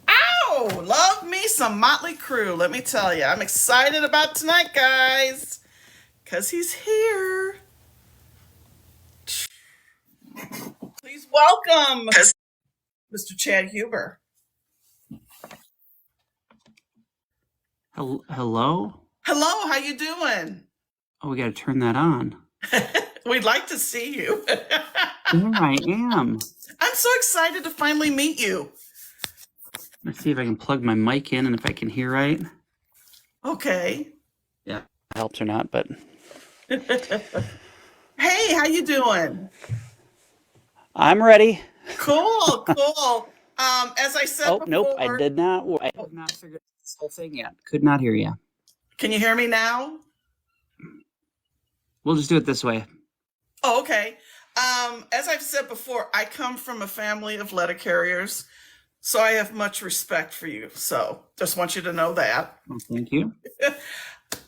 Ow! Love me some Motley Crue. Let me tell you, I'm excited about tonight, guys, because he's here. Please welcome Mr. Chad Huber. Hello? Hello, how you doing? Oh, we got to turn that on. We'd like to see you. There I am. I'm so excited to finally meet you. Let's see if I can plug my mic in and if I can hear right. Okay. Yeah, helps or not, but Hey, how you doing? I'm ready. Cool, cool. As I said Oh, before, nope, I did not. I have not figured this whole thing yet. Could not hear you. Can you hear me now? We'll just do it this way. Oh, okay. As I've said before, I come from a family of letter carriers, so I have much respect for you. So just want you to know that. Well, thank you.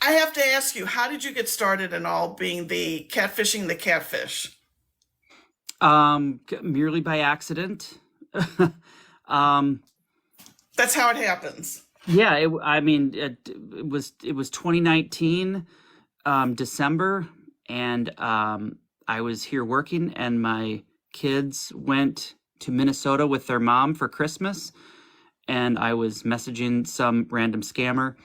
I have to ask you, how did you get started in all being the catfishing the catfish? Merely by accident. um, That's how it happens. yeah, it was 2019, December, and I was here working, and my kids went to Minnesota with their mom for Christmas, and I was messaging some random scammer,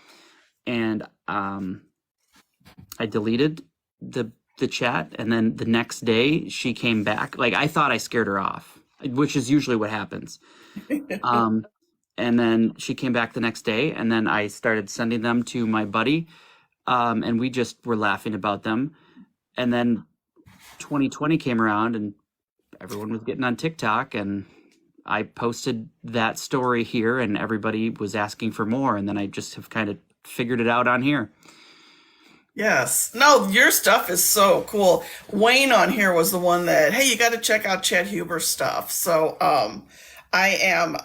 and I deleted the chat, and then the next day she came back. Like, I thought I scared her off, which is usually what happens. And then she came back the next day, and then I started sending them to my buddy, and we just were laughing about them. And then 2020 came around, and everyone was getting on TikTok, and I posted that story here, and everybody was asking for more, and then I just have kind of figured it out on here. Yes. No, your stuff is so cool. Wayne on here was the one that, hey, you got to check out Chad Huber's stuff. So I am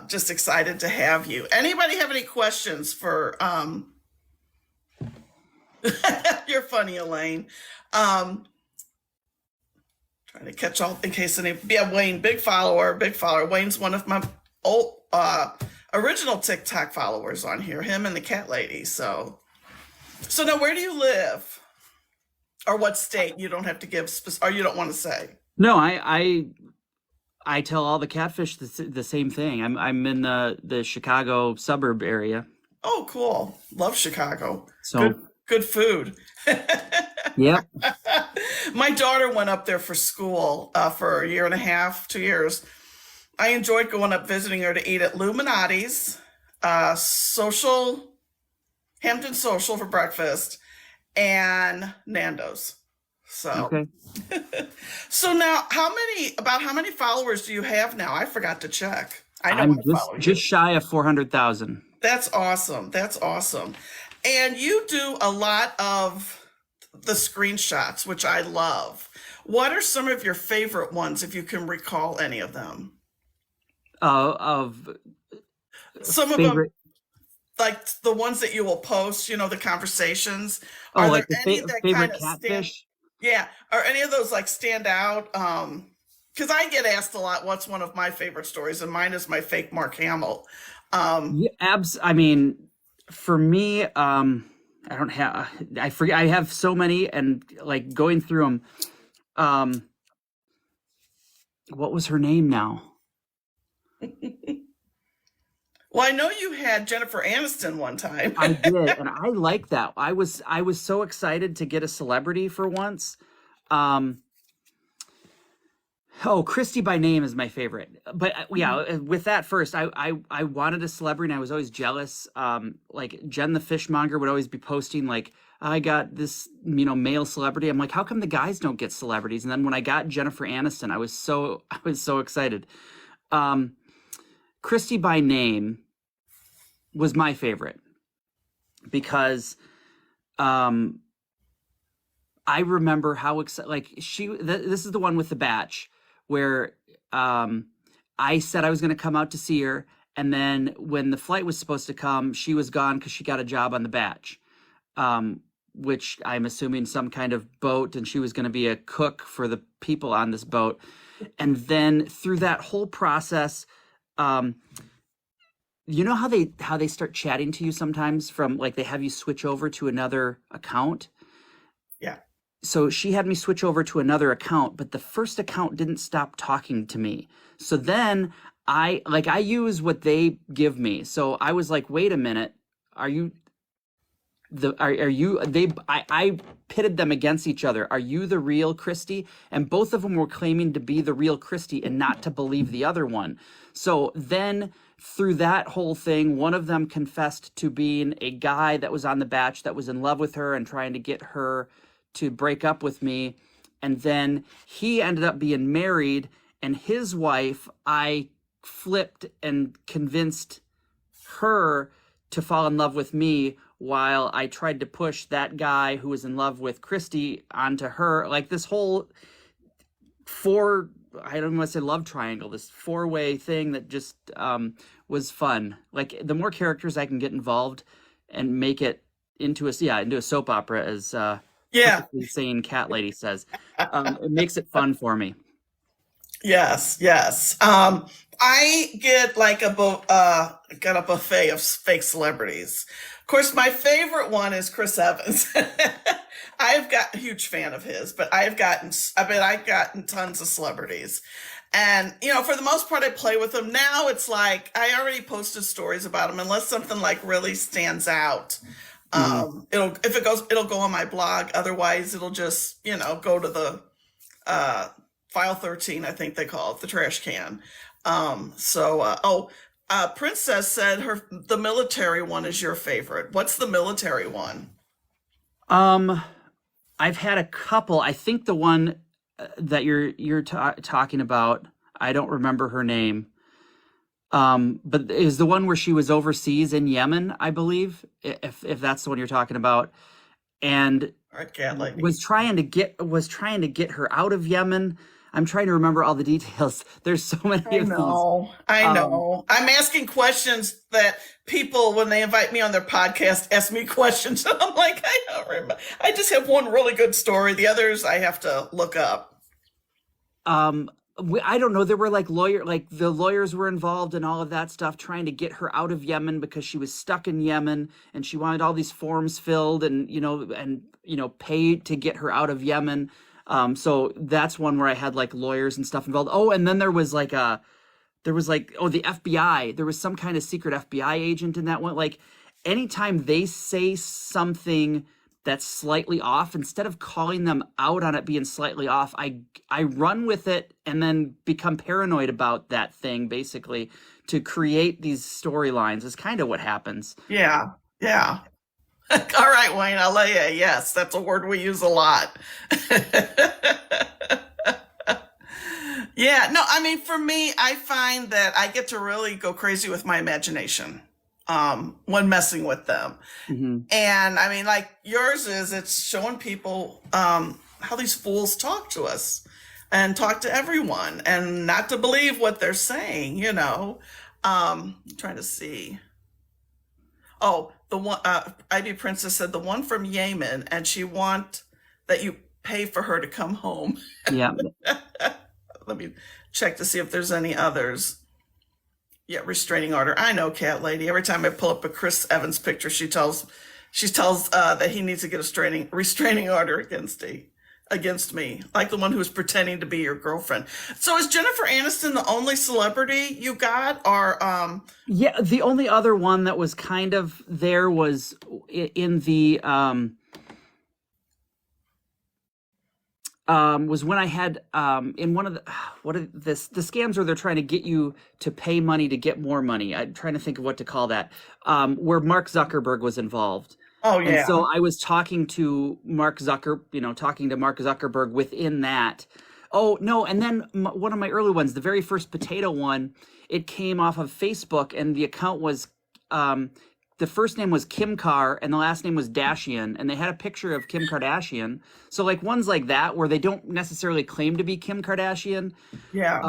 just excited to have you. Anybody have any questions for you're funny, Elaine. Trying to catch all in case any. Yeah, Wayne, big follower, big follower. Wayne's one of my old original TikTok followers on here. Him and the cat lady. So now, where do you live, or what state? You don't have to give, or you don't want to say. No, I tell all the catfish the same thing. I'm in the Chicago suburb area. Oh, cool. Love Chicago. So Good food. yep. My daughter went up there for school for a year and a half, 2 years. I enjoyed going up visiting her to eat at Illuminati's, Hampton Social for breakfast, and Nando's. So, Okay. so now, how many followers do you have now? I forgot to check. I know I'm I follow you. just shy of 400,000. That's awesome. That's awesome. And you do a lot of the screenshots, which I love. What are some of your favorite ones, if you can recall any of them? of Some of them, favorite. like the ones that you will post, the conversations. Oh, Are there like the any that kind favorite of stand? catfish. Yeah. Are any of those like stand out? Because I get asked a lot, what's one of my favorite stories, and mine is my fake Mark Hamill. Um, Yeah, I mean, for me, I don't have. I forget. I have so many, and like going through them. Um, what was her name now? well, I know you had Jennifer Aniston one time. I did, and I like that. I was so excited to get a celebrity for once. Um, oh, Christy by Name is my favorite. But yeah, with that first, I wanted a celebrity, and I was always jealous. Like Jen the Fishmonger would always be posting like, I got this, male celebrity. I'm like, how come the guys don't get celebrities? And then when I got Jennifer Aniston, I was so excited. Um, Christy by Name was my favorite because um I remember how excited, like this is the one with the batch where um I said I was going to come out to see her, and then when the flight was supposed to come, she was gone because she got a job on the batch, um which I'm assuming some kind of boat, and she was going to be a cook for the people on this boat. And then through that whole process, um you know how they start chatting to you sometimes, from like they have you switch over to another account. Yeah. So she had me switch over to another account, but the first account didn't stop talking to me. So then I use what they give me. So I was like, wait a minute, are you are you they I pitted them against each other. Are you the real Christy? And both of them were claiming to be the real Christy and not to believe the other one. So then through that whole thing, one of them confessed to being a guy that was on the batch that was in love with her and trying to get her to break up with me. And then he ended up being married, and his wife, I flipped and convinced her to fall in love with me, while I tried to push that guy who was in love with Christy onto her. Like this whole I don't want to say love triangle, this four-way thing that just was fun. Like the more characters I can get involved and make it into a soap opera, as Yeah. perfectly sane cat lady says, it makes it fun for me. Yes, yes. I get like got a buffet of fake celebrities. Of course, my favorite one is Chris Evans. I've got a huge fan of his, but I've gotten tons of celebrities. And, for the most part, I play with them. Now it's like I already posted stories about them, unless something like really stands out. Hmm. It'll go on my blog. Otherwise, it'll just, go to the, file 13, I think they call it, the trash can. Princess said the military one is your favorite. What's the military one? Um, I've had a couple. I think the one that you're talking about, I don't remember her name. But it was the one where she was overseas in Yemen, I believe, if that's the one you're talking about, and All right, cat lady. was trying to get her out of Yemen. I'm trying to remember all the details. There's so many I of these. know. I Um, know. I'm asking questions that people, when they invite me on their podcast, ask me questions. And I'm like, I don't remember. I just have one really good story. The others I have to look up. um, I don't know. There were like the lawyers were involved in all of that stuff, trying to get her out of Yemen because she was stuck in Yemen, and she wanted all these forms filled, and paid to get her out of Yemen. So that's one where I had like lawyers and stuff involved. Oh, and then the FBI. There was some kind of secret FBI agent in that one. Like anytime they say something that's slightly off, instead of calling them out on it being slightly off, I run with it and then become paranoid about that thing, basically, to create these storylines. Is kind of what happens. Yeah. Yeah. All right, Wayne, I'll let you. Yes, that's a word we use a lot. Yeah, no, I mean, for me, I find that I get to really go crazy with my imagination when messing with them. Hmm. And I mean, like yours is, it's showing people how these fools talk to us. and talk to everyone and not to believe what they're saying, you know. I'm trying to see. Oh, the one Ivy Princess said the one from Yemen, and she want that you pay for her to come home. Yeah. Let me check to see if there's any others. Yeah, restraining order. I know, Cat Lady. Every time I pull up a Chris Evans picture, she tells that he needs to get a restraining order against me, like the one who's pretending to be your girlfriend. So is Jennifer Aniston the only celebrity you got, or Yeah, the only other one that was kind of there was in the was when I had in one of the what are this the scams where they're trying to get you to pay money to get more money. I'm trying to think of what to call that. Where Mark Zuckerberg was involved. oh And yeah, so I was talking to talking to Mark Zuckerberg within that. Oh, no, and then one of my early ones, the very first potato one, it came off of Facebook, and the account was the first name was Kim Carr and the last name was Dashian, and they had a picture of Kim Kardashian. So like ones like that where they don't necessarily claim to be Kim Kardashian. yeah,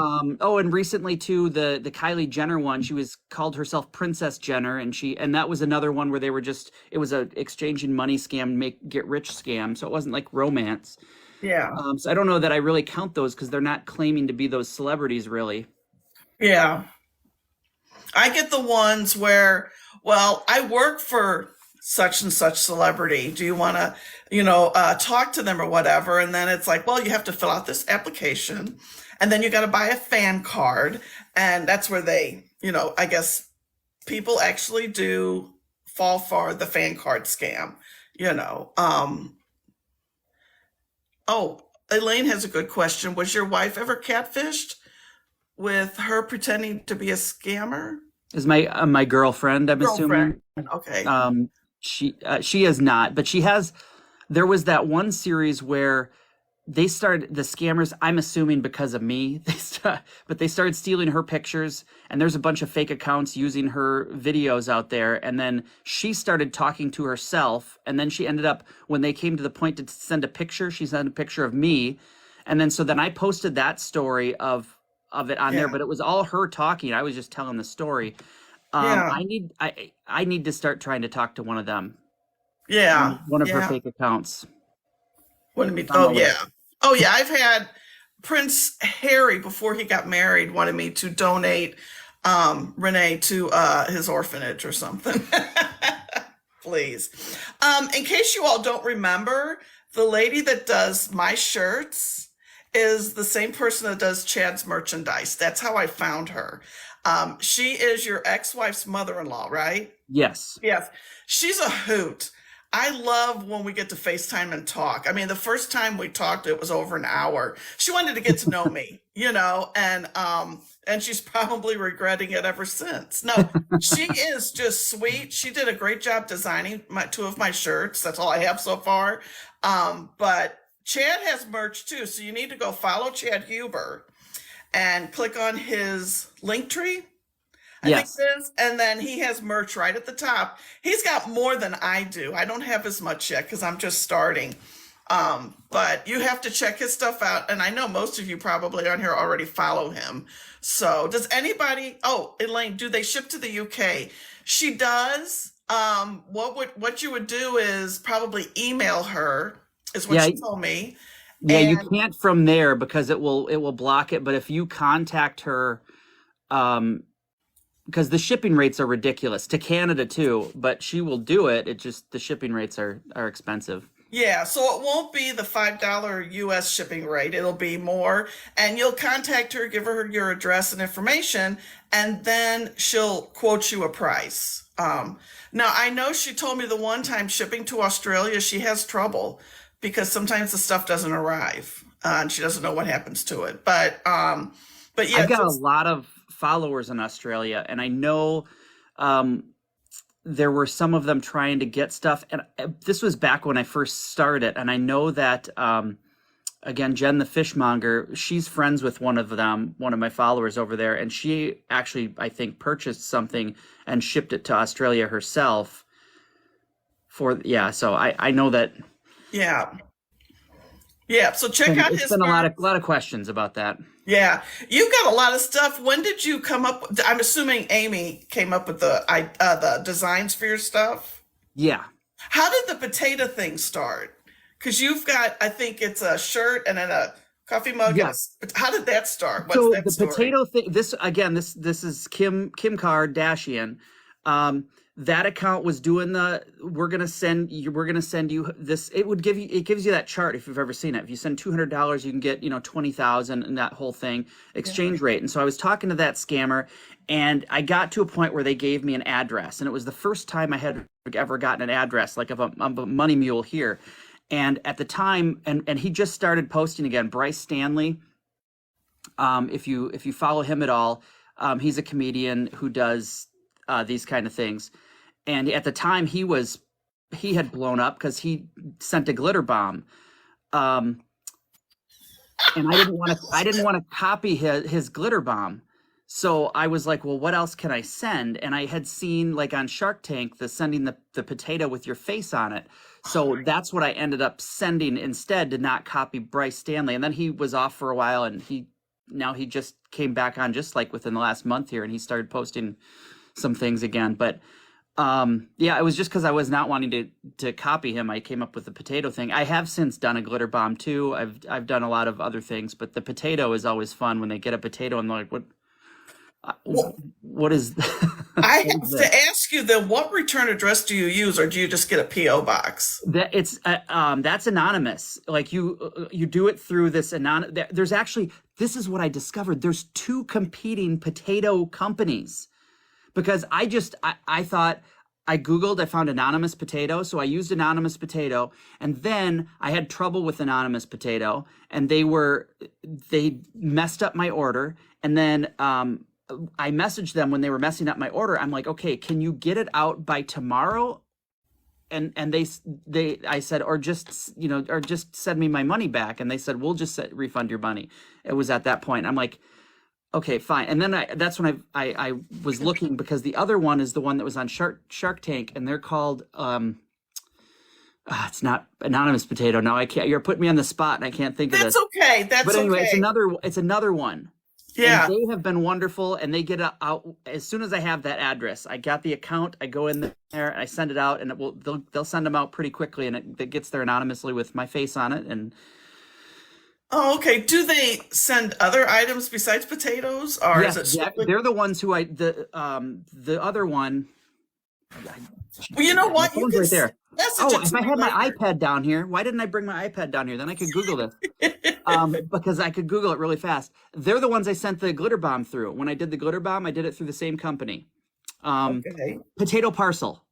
Oh, and recently too, the Kylie Jenner one, she was called herself Princess Jenner, and that was another one where they were it was a exchanging money scam, get rich scam, so it wasn't like romance. yeah, So I don't know that I really count those because they're not claiming to be those celebrities really. yeah. I get the ones where, well, I work for such and such celebrity. Do you want to, talk to them or whatever? And then it's like, well, you have to fill out this application, and then you got to buy a fan card, and that's where I guess people actually do fall for the fan card scam. You know. Oh, Elaine has a good question. Was your wife ever catfished with her pretending to be a scammer? Is my girlfriend, I'm Girlfriend. assuming. Okay. She is not, but she has. There was that one series where they started the scammers. I'm assuming because of me, but they started stealing her pictures, and there's a bunch of fake accounts using her videos out there. And then she started talking to herself, and then she ended up when they came to the point to send a picture, she sent a picture of me, and then so then I posted that story of it on there, Yeah. but it was all her talking. I was just telling the story. Yeah. I need to start trying to talk to one of them, Yeah. one of her Yeah. fake accounts. Wanted me. On the Oh list. yeah. Oh yeah. I've had Prince Harry before he got married wanted me to donate Renee to his orphanage or something. Please. In case you all don't remember, the lady that does my shirts is the same person that does Chad's merchandise. That's how I found her. She is your ex-wife's mother-in-law, right? Yes. Yes. She's a hoot. I love when we get to FaceTime and talk. I mean, the first time we talked, it was over an hour. She wanted to get to know me, and she's probably regretting it ever since. No, she is just sweet. She did a great job designing two of my shirts. That's all I have so far. But Chad has merch too, so you need to go follow Chad Huber and click on his link tree. I think Yes. it is. And then he has merch right at the top. He's got more than I do. I don't have as much yet because I'm just starting. But you have to check his stuff out. And I know most of you probably on here already follow him. So does anybody, oh, Elaine, do they ship to the UK? She does. What you would do is probably email her, is what Yeah. she told me. Yeah. You And can't from there because it will block it. But if you contact her, um, because the shipping rates are ridiculous to Canada too, but she will do it. It just the shipping rates are expensive. yeah, so it won't be the $5 US shipping rate. It'll be more. And you'll contact her, give her your address and information, and then she'll quote you a price. Now, I know she told me the one time shipping to Australia, she has trouble because sometimes the stuff doesn't arrive, and she doesn't know what happens to it. But yeah, I've got a just lot of followers in Australia, and I know um, there were some of them trying to get stuff. And this was back when I first started, and I know that again, Jen the fishmonger, she's friends with one of them, one of my followers over there, and she actually, I think, purchased something and shipped it to Australia herself. So I know that. yeah. Yeah, so check And out it's his been a farm. lot of questions about that. Yeah, you've got a lot of stuff. When did you come up? I'm assuming Amy came up with the designs for your stuff. Yeah. How did the potato thing start? Because you've got, I think it's a shirt and then a coffee mug and Yeah. how did that start? What's So that the story? potato thing, this again, this is Kim Kardashian. Um, that account was doing we're gonna send you this. It gives you that chart if you've ever seen it. If you send $200, you can get 20,000 and that whole thing Yeah. exchange rate. And so I was talking to that scammer, and I got to a point where they gave me an address, and it was the first time I had ever gotten an address like of a money mule here. And at the time, and he just started posting again, Bryce Stanley. If you follow him at all, he's a comedian who does these kind of things. And at the time, he had blown up because he sent a glitter bomb, um, and I didn't want to copy his glitter bomb. So I was like, well, what else can I send? And I had seen like on Shark Tank the sending the potato with your face on it. So that's what I ended up sending instead, to not copy Bryce Stanley. And then he was off for a while, and he just came back on just like within the last month here, and he started posting some things again. But yeah, it was just because I was not wanting to copy him. I came up with the potato thing. I have since done a glitter bomb too. I've done a lot of other things, but the potato is always fun when they get a potato and they're like, Well, what is I what is have this? to ask you then, what return address do you use, or do you just get a PO box? That's anonymous. Like you do it through this There's actually, this is what I discovered. There's two competing potato companies, because I thought, I Googled, I found anonymous potato, so I used anonymous potato, and then I had trouble with anonymous potato, and they messed up my order, and then I messaged them when they were messing up my order. I'm like, okay, can you get it out by tomorrow? And I said, or just send me my money back. And they said, we'll just refund your money. It was at that point. I'm like, okay, fine. And then that's when I was looking, because the other one is the one that was on Shark Tank, and they're called it's not anonymous potato. No, I can't. You're putting me on the spot, and I can't think of That's this. okay. That's But anyway, okay. it's another one, and Yeah. they have been wonderful. And they get it out as soon as I have that address. I got the account. I go in there, and I send it out, and they'll send them out pretty quickly, and it gets there anonymously with my face on it. And Oh, okay. Do they send other items besides potatoes, or is yes, it strictly? they're the ones who the other one. Well, you know My what? You phone's can right there. message Oh, it if to I me had my later. iPad down here, why didn't I bring my iPad down here? Then I could Google this. Because I could Google it really fast. They're the ones I sent the glitter bomb through. When I did the glitter bomb, I did it through the same company. Okay. Potato Parcel.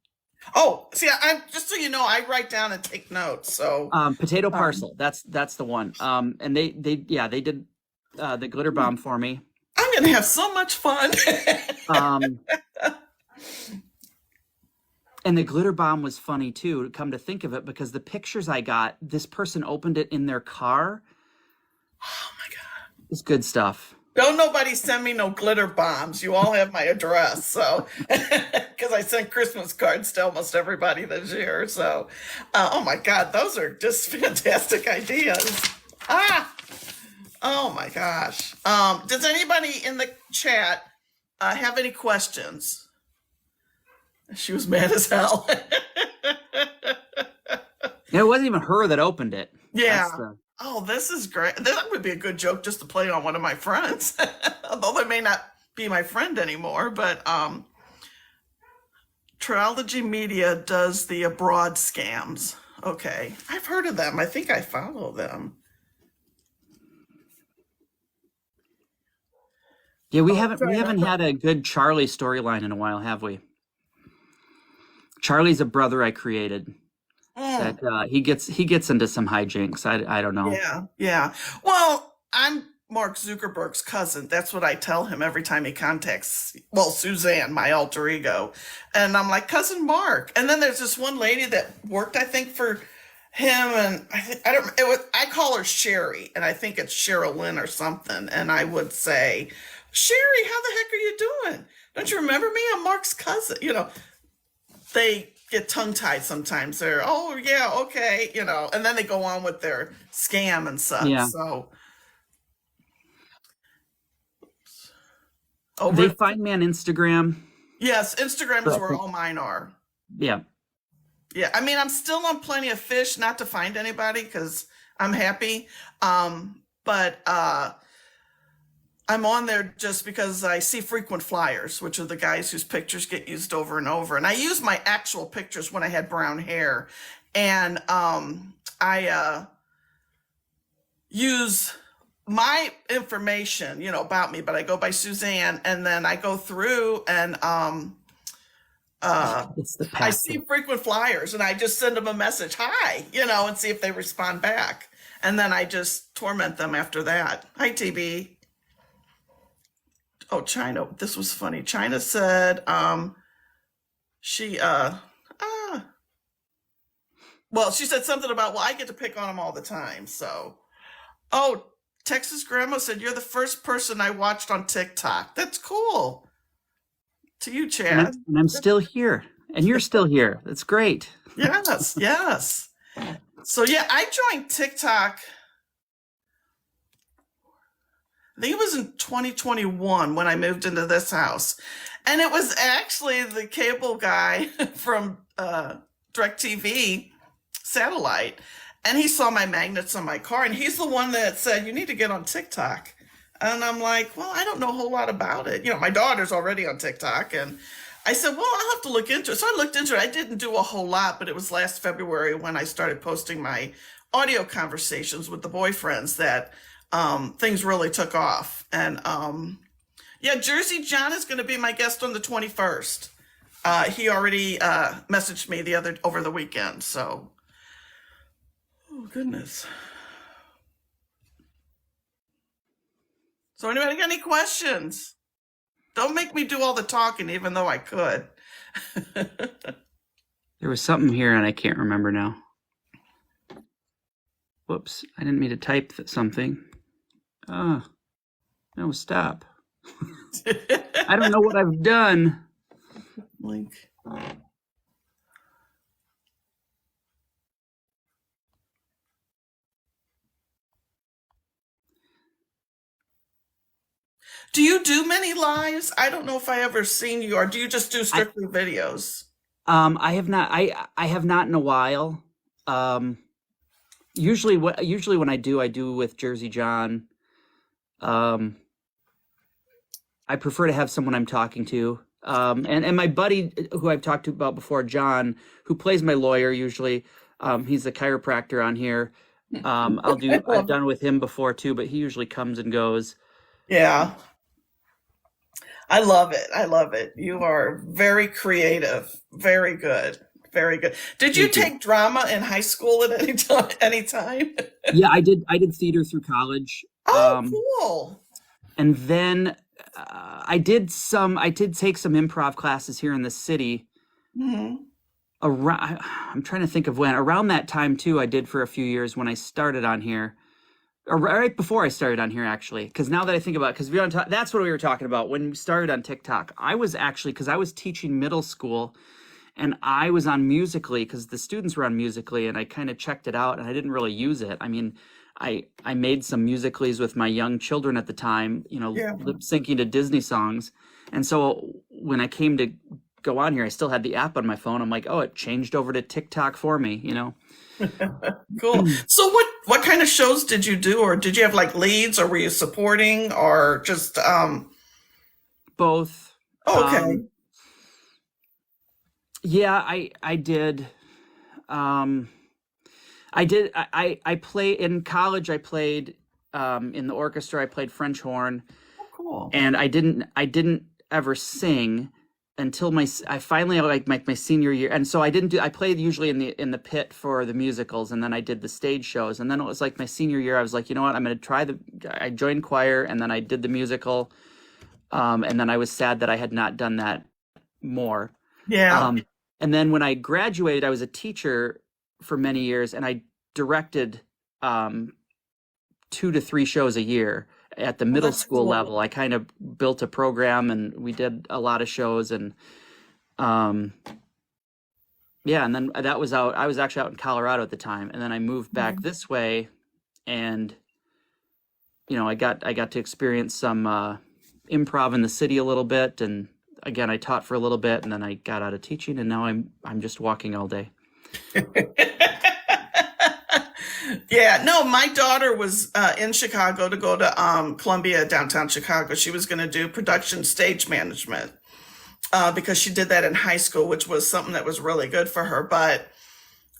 Oh, see, I'm just so you know, I write down and take notes. So, Potato um, Parcel. That's the one. And they did the glitter bomb for me. I'm gonna have so much fun. Um, and the glitter bomb was funny too, come to think of it, because the pictures I got, this person opened it in their car. Oh my God. It's good stuff. Don't nobody send me no glitter bombs. You all have my address. So, because I sent Christmas cards to almost everybody this year. So, oh my God, those are just fantastic ideas. Ah, oh my gosh. Does anybody in the chat have any questions? She was mad as hell. It wasn't even her that opened it. That's Yeah. the Oh, this is great. That would be a good joke just to play on one of my friends. Although they may not be my friend anymore, but Triology Media does the abroad scams. Okay. I've heard of them. I think I follow them. Yeah, Oh, I'm we trying haven't to. had a good Charlie storyline in a while, have we? Charlie's a brother I created Mm, that he gets into some hijinks. I don't know. yeah, yeah. Well, I'm Mark Zuckerberg's cousin. That's what I tell him every time he contacts, well, Suzanne, my alter ego. And I'm like, Cousin Mark. And then there's this one lady that worked, I think, for him, and I don't I call her Sherry, and I think it's Sherilyn or something. And I would say, Sherry, how the heck are you doing? Don't you remember me? I'm Mark's cousin. They get tongue tied sometimes. They're, oh yeah, okay, and then they go on with their scam and such. Yeah. So They over, find me on Instagram. yes, Instagram is where all mine are. Yeah. Yeah, I mean, I'm still on Plenty of Fish, not to find anybody because I'm happy. But I'm on there just because I see frequent flyers, which are the guys whose pictures get used over and over. And I use my actual pictures when I had brown hair. And I use my information, about me, but I go by Suzanne, and then I go through and It's the I past. see frequent flyers and I just send them a message, hi, and see if they respond back. And then I just torment them after that. Hi, TB. Oh, China, this was funny. China said, she, well, she said something about, well, I get to pick on them all the time. So, oh, Texas Grandma said, you're the first person I watched on TikTok. That's cool. To you, And Chad. I'm still here. And you're still here. That's great. Yes, yes. So yeah, I joined TikTok. I think it was in 2021 when I moved into this house. And it was actually the cable guy from DirecTV satellite. And he saw my magnets on my car, and he's the one that said, you need to get on TikTok. And I'm like, well, I don't know a whole lot about it. My daughter's already on TikTok, and I said, well, I'll have to look into it. So I looked into it. I didn't do a whole lot, but it was last February when I started posting my audio conversations with the boyfriends that things really took off. And yeah, Jersey John is going to be my guest on the 21st. He already messaged me over the weekend. So, oh goodness. So anybody got any questions? Don't make me do all the talking, even though I could. There was something here and I can't remember now. Whoops. I didn't mean to type something. No, stop. I don't know what I've done. Link. Do you do many lives? I don't know if I ever seen you, or do you just do strictly videos? I have not. I have not in a while. Usually when I do with Jersey John. I prefer to have someone I'm talking to. And my buddy who I've talked to about before, John, who plays my lawyer usually. He's a chiropractor on here. I've done with him before too, but he usually comes and goes. Yeah. I love it. I love it. You are very creative. Very good. Very good. Did you take drama in high school at any time? Yeah, I did theater through college. Oh, cool. And then I did take some improv classes here in the city. Mm-hmm. I'm trying to think of when. Around that time too, I did for a few years when I started on here. Or right before I started on here, actually, because now that I think about it, because that's what we were talking about when we started on TikTok. I was actually, because I was teaching middle school, and I was on Musical.ly because the students were on Musical.ly, and I kind of checked it out, and I didn't really use it. I mean, I made some Musical.lys with my young children at the time, lip syncing to Disney songs, and so when I came to go on here, I still had the app on my phone. I'm like, oh, it changed over to TikTok for me, Cool. So what kind of shows did you do, or did you have like leads, or were you supporting, or just both? Okay. Yeah, I did. I play in college. I played in the orchestra. I played French horn. Oh, cool. And I didn't ever sing until I finally like my senior year. And so I played usually in the pit for the musicals, and then I did the stage shows. And then it was like my senior year, I was like, you know what, I'm going to try I joined choir, and then I did the musical. And then I was sad that I had not done that more. Yeah. And then when I graduated, I was a teacher for many years, and I directed 2 to 3 shows a year at the middle school level. I kind of built a program, and we did a lot of shows, and yeah, and then that was out. I was actually out in Colorado at the time, and then I moved back Mhm. this way, and I got to experience some improv in the city a little bit, and again, I taught for a little bit, and then I got out of teaching, and now I'm just walking all day. Yeah, no, my daughter was in Chicago to go to Columbia, downtown Chicago. She was going to do production stage management because she did that in high school, which was something that was really good for her. But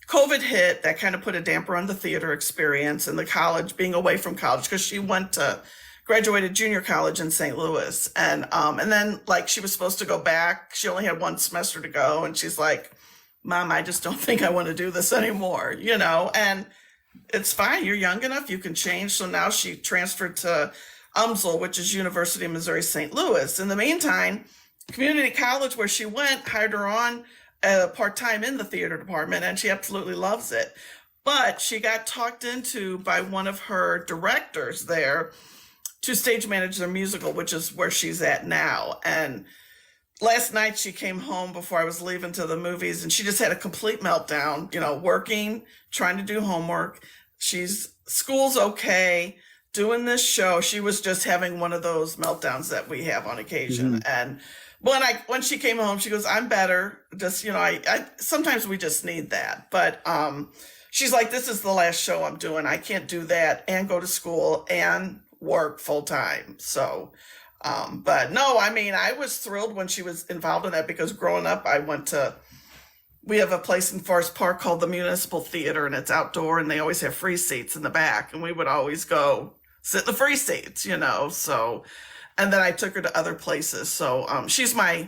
COVID hit, that kind of put a damper on the theater experience and the college, being away from college, because she went to graduated junior college in St. Louis, and then like she was supposed to go back. She only had one semester to go, and she's like, "Mom, I just don't think I want to do this anymore," and it's fine. You're young enough. You can change. So now she transferred to UMSL, which is University of Missouri St. Louis. In the meantime, community college where she went hired her on part-time in the theater department, and she absolutely loves it. But she got talked into by one of her directors there to stage manage their musical, which is where she's at now. And last night she came home before I was leaving to the movies, and she just had a complete meltdown, working, trying to do homework. School's okay, doing this show. She was just having one of those meltdowns that we have on occasion. Hmm. And when she came home, she goes, "I'm better." Just, I sometimes we just need that. But she's like, "This is the last show I'm doing. I can't do that and go to school and work full time." So but no, I mean, I was thrilled when she was involved in that, because growing up, we have a place in Forest Park called the Municipal Theater, and it's outdoor, and they always have free seats in the back, and we would always go sit in the free seats. So, and then I took her to other places. So, she's my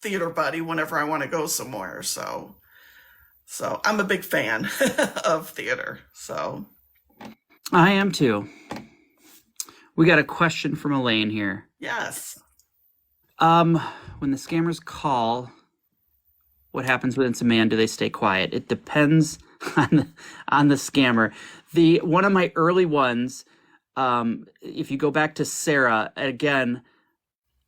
theater buddy whenever I want to go somewhere. So I'm a big fan of theater. So, I am too. We got a question from Elaine here. yes. When the scammers call, what happens when it's a man? Do they stay quiet? It depends on the scammer. One of my early ones, if you go back to Sarah again,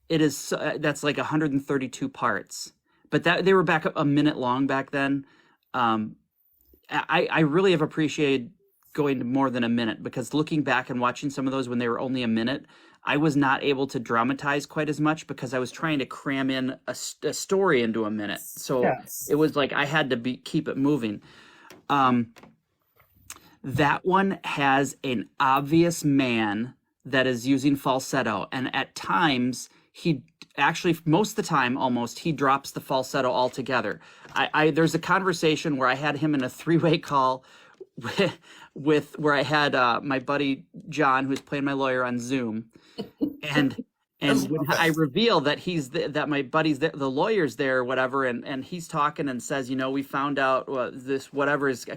it is that's like 132 parts, but that they were back a minute long back then. I really have appreciated going to more than a minute, because looking back and watching some of those when they were only a minute, I was not able to dramatize quite as much because I was trying to cram in a story into a minute. So Yes. it was like I had to keep it moving. That one has an obvious man that is using falsetto, and at times he actually, most of the time almost, he drops the falsetto altogether. There's a conversation where I had him in a three-way call with where I had my buddy John, who's playing my lawyer, on Zoom, and when I reveal that that my buddy's there, the lawyer's there or whatever, and he's talking and says, we found out this whatever is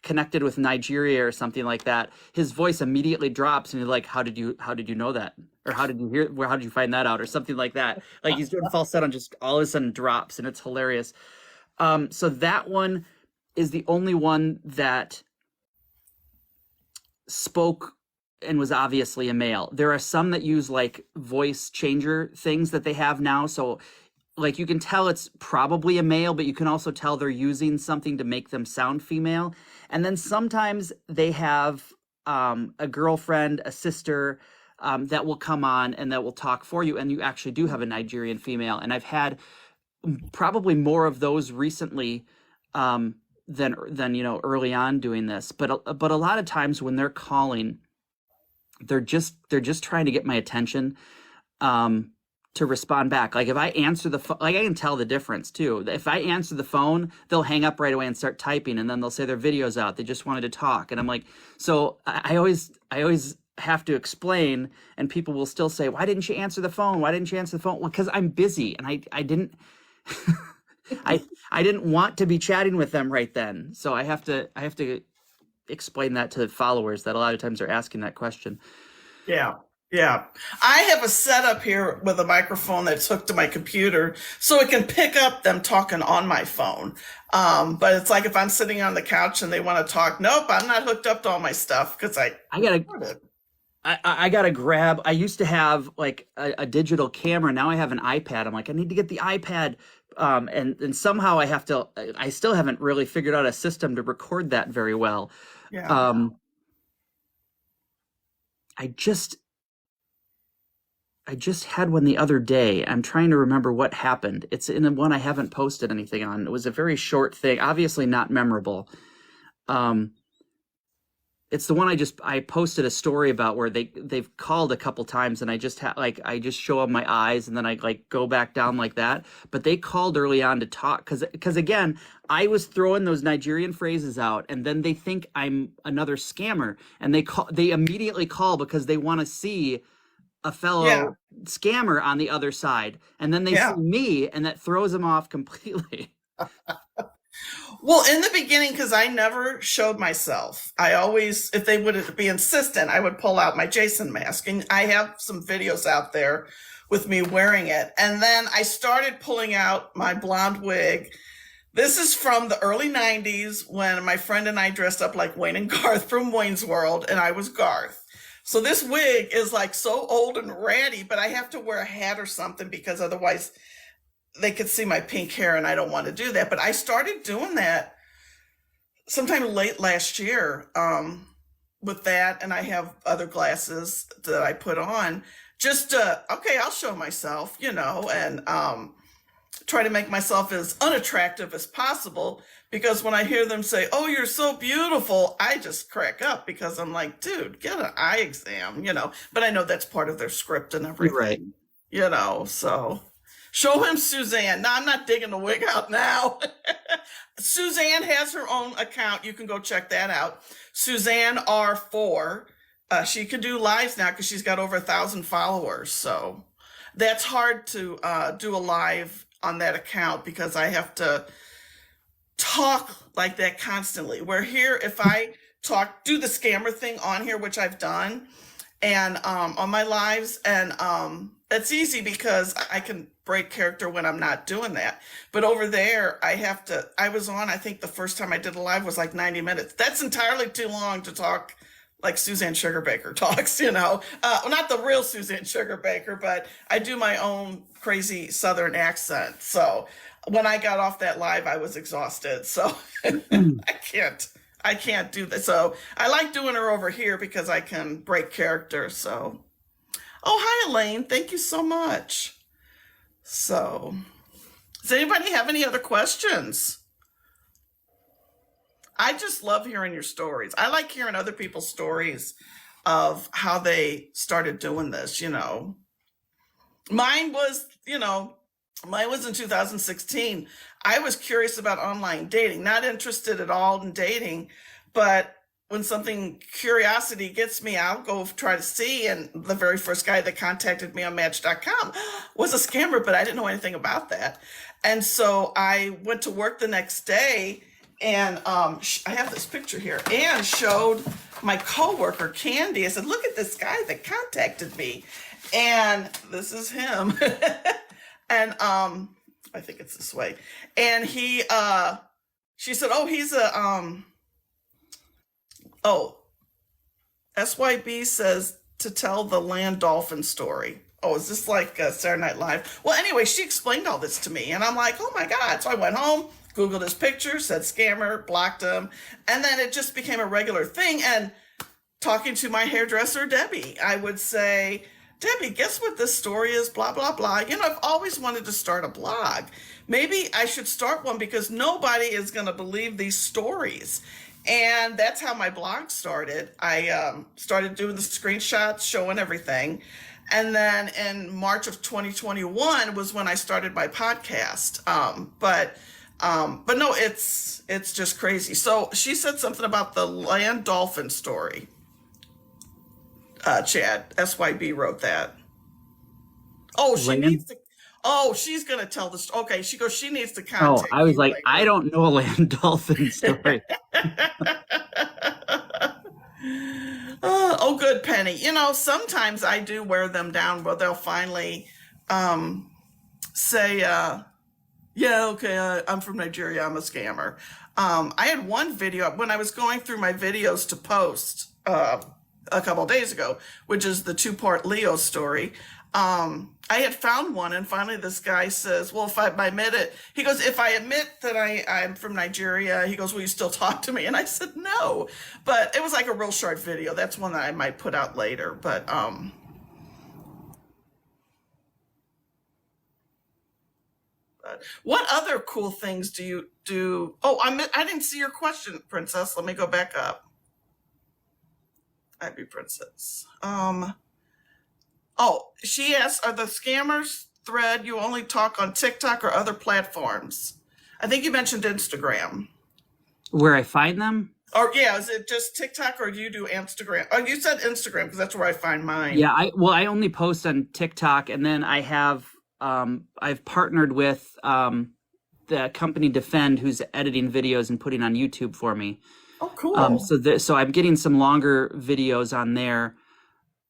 connected with Nigeria or something like that, his voice immediately drops, and he's like, how did you know that? Or how did you find that out? Or something like that. Like he's doing falsetto and just all of a sudden drops, and it's hilarious. So that one is the only one that spoke and was obviously a male. There are some that use like voice changer things that they have now. So like you can tell it's probably a male, but you can also tell they're using something to make them sound female. And then sometimes they have a girlfriend, a sister that will come on and that will talk for you. And you actually do have a Nigerian female. And I've had probably more of those recently than early on doing this. But a lot of times when they're calling, they're just trying to get my attention to respond back. Like if I answer the phone, like I can tell the difference too. If I answer the phone, they'll hang up right away and start typing, and then they'll say their video's out. They just wanted to talk, and I'm like, so I always have to explain, and people will still say, "Why didn't you answer the phone? Why didn't you answer the phone?" Well, because I'm busy, and I didn't. I didn't want to be chatting with them right then, so I have to explain that to the followers that a lot of times are asking that question. Yeah. Yeah. I have a setup here with a microphone that's hooked to my computer so it can pick up them talking on my phone. But it's like if I'm sitting on the couch and they want to talk, nope, I'm not hooked up to all my stuff because I gotta I gotta grab. I used to have like a digital camera. Now I have an iPad. I'm like, I need to get the iPad. And somehow I have to. I still haven't really figured out a system to record that very well. Yeah. Um, I just I just had one the other day. I'm trying to remember what happened. It's in the one I haven't posted anything on. It was a very short thing, obviously not memorable. Um, it's the one I posted a story about where they've called a couple times and I just I just show them my eyes and then I like go back down like that. But they called early on to talk because again, I was throwing those Nigerian phrases out and then they think I'm another scammer and they immediately call because they want to see a Yeah. fellow scammer on the other side and then they see Yeah. me and that throws them off completely. Well, in the beginning, because I never showed myself, I always, if they would be insistent, I would pull out my Jason mask. And I have some videos out there with me wearing it. And then I started pulling out my blonde wig. This is from the early 90s when my friend and I dressed up like Wayne and Garth from Wayne's World, and I was Garth. So this wig is like so old and ratty, but I have to wear a hat or something because otherwise they could see my pink hair and I don't want to do that. But I started doing that sometime late last year with that. And I have other glasses that I put on just okay, I'll show myself, and try to make myself as unattractive as possible. Because when I hear them say, "Oh, you're so beautiful," I just crack up because I'm like, dude, get an eye exam. But I know that's part of their script and You're right. everything, so. Show him Suzanne. No, I'm not digging the wig out now. Suzanne has her own account. You can go check that out. Suzanne R4. She can do lives now because she's got over 1,000 followers. So that's hard to do a live on that account because I have to talk like that constantly. Where here, if I do the scammer thing on here, which I've done, and on my lives, and it's easy because I can break character when I'm not doing that. But over there, I was on, I think the first time I did a live was like 90 minutes. That's entirely too long to talk like Suzanne Sugarbaker talks, not the real Suzanne Sugarbaker, but I do my own crazy Southern accent. So when I got off that live, I was exhausted. So I can't do that. So I like doing her over here because I can break character. So, oh, hi, Elaine. Thank you so much. So, does anybody have any other questions? I just love hearing your stories. I like hearing other people's stories of how they started doing this. Mine was, mine was in 2016. I was curious about online dating, not interested at all in dating, but when curiosity gets me, I'll go try to see. And the very first guy that contacted me on Match.com was a scammer, but I didn't know anything about that. And so I went to work the next day, and I have this picture here, and showed my coworker Candy. I said, "Look at this guy that contacted me," and this is him. And I think it's this way. And she said, "Oh, he's SYB says to tell the land dolphin story." Oh, is this like Saturday Night Live? Well, anyway, she explained all this to me, and I'm like, oh my God. So I went home, Googled his picture, said scammer, blocked him, and then it just became a regular thing. And talking to my hairdresser, Debbie, I would say, "Debbie, guess what this story is? Blah, blah, blah." I've always wanted to start a blog. Maybe I should start one because nobody is going to believe these stories. And that's how my blog started. I started doing the screenshots, showing everything. And then in March of 2021 was when I started my podcast. But no, it's just crazy. So she said something about the land dolphin story. Chad, SYB wrote that. Oh, she's going to tell the story. Okay, she goes, she needs to Oh, contact I was you like, later. I don't know a land dolphin story. Oh, good, Penny. Sometimes I do wear them down, but they'll finally say, "Yeah, okay, I'm from Nigeria. I'm a scammer." I had one video when I was going through my videos to post. a couple of days ago, which is the two-part Leo story. I had found one, and finally this guy says, well, if I admit it, he goes, if I admit that I'm from Nigeria, he goes, will you still talk to me? And I said, no. But it was like a real short video. That's one that I might put out later. But what other cool things do you do? Oh, I didn't see your question, Princess. Let me go back up. I'd be Princess. Oh, she asked, are the scammers thread you only talk on TikTok or other platforms? I think you mentioned Instagram. Where I find them? Or yeah, is it just TikTok or do you do Instagram? Oh, you said Instagram because that's where I find mine. Yeah, I only post on TikTok, and then I have I've partnered with the company Defend, who's editing videos and putting on YouTube for me. Oh, cool. So I'm getting some longer videos on there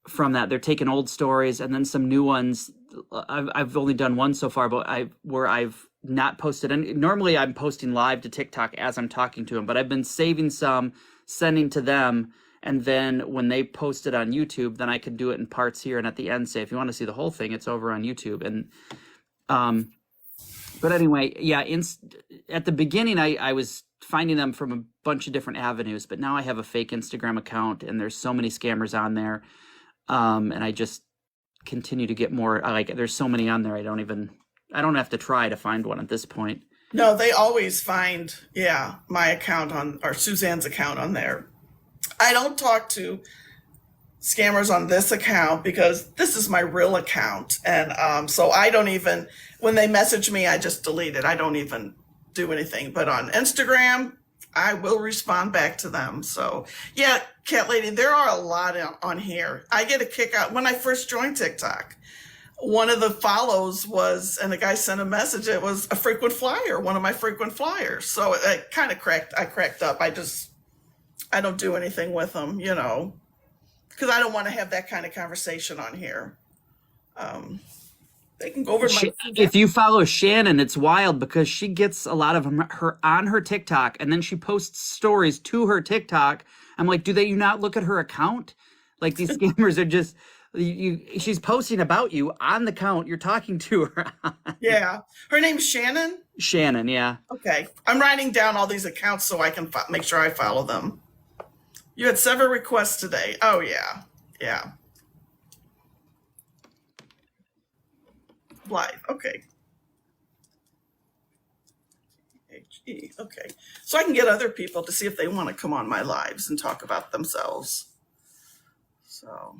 from that. They're taking old stories and then some new ones. I've only done one so far, but I've not posted any. Normally I'm posting live to TikTok as I'm talking to them, but I've been saving some, sending to them, and then when they post it on YouTube, then I could do it in parts here, and at the end say, if you want to see the whole thing, it's over on YouTube. And but anyway, yeah, at the beginning I was finding them from a bunch of different avenues, but now I have a fake Instagram account, and there's so many scammers on there. And I just continue to get more. There's so many on there. I don't have to try to find one at this point. No, they always find, my account or Suzanne's account on there. I don't talk to scammers on this account because this is my real account. And so I don't even, when they message me, I just delete it. I don't even do anything. But on Instagram, I will respond back to them. So yeah, Cat Lady, there are a lot on here. I get a kick out when I first joined TikTok. One of the follows was, and the guy sent a message, it was a frequent flyer, one of my frequent flyers. So it kind of I cracked up. I don't do anything with them, because I don't want to have that kind of conversation on here. They can go over to my. If you follow Shannon, it's wild because she gets a lot of her on her TikTok, and then she posts stories to her TikTok. I'm like, do you not look at her account? Like, these scammers are just she's posting about you on the account you're talking to her on. Yeah, her name's Shannon. Shannon, yeah. Okay, I'm writing down all these accounts so I can make sure I follow them. You had several requests today. Oh yeah. Live. Okay. Okay. So I can get other people to see if they want to come on my lives and talk about themselves. So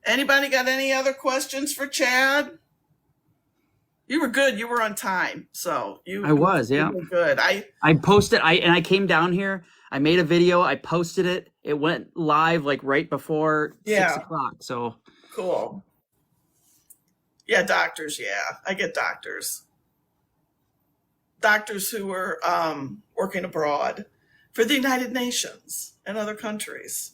anybody got any other questions for Chad? You were good. You were on time. So I was, yeah. You were good. I posted I came down here. I made a video. I posted it. It went live like right before 6 o'clock. So cool. Yeah, doctors. Yeah, I get doctors. Doctors who were working abroad for the United Nations and other countries.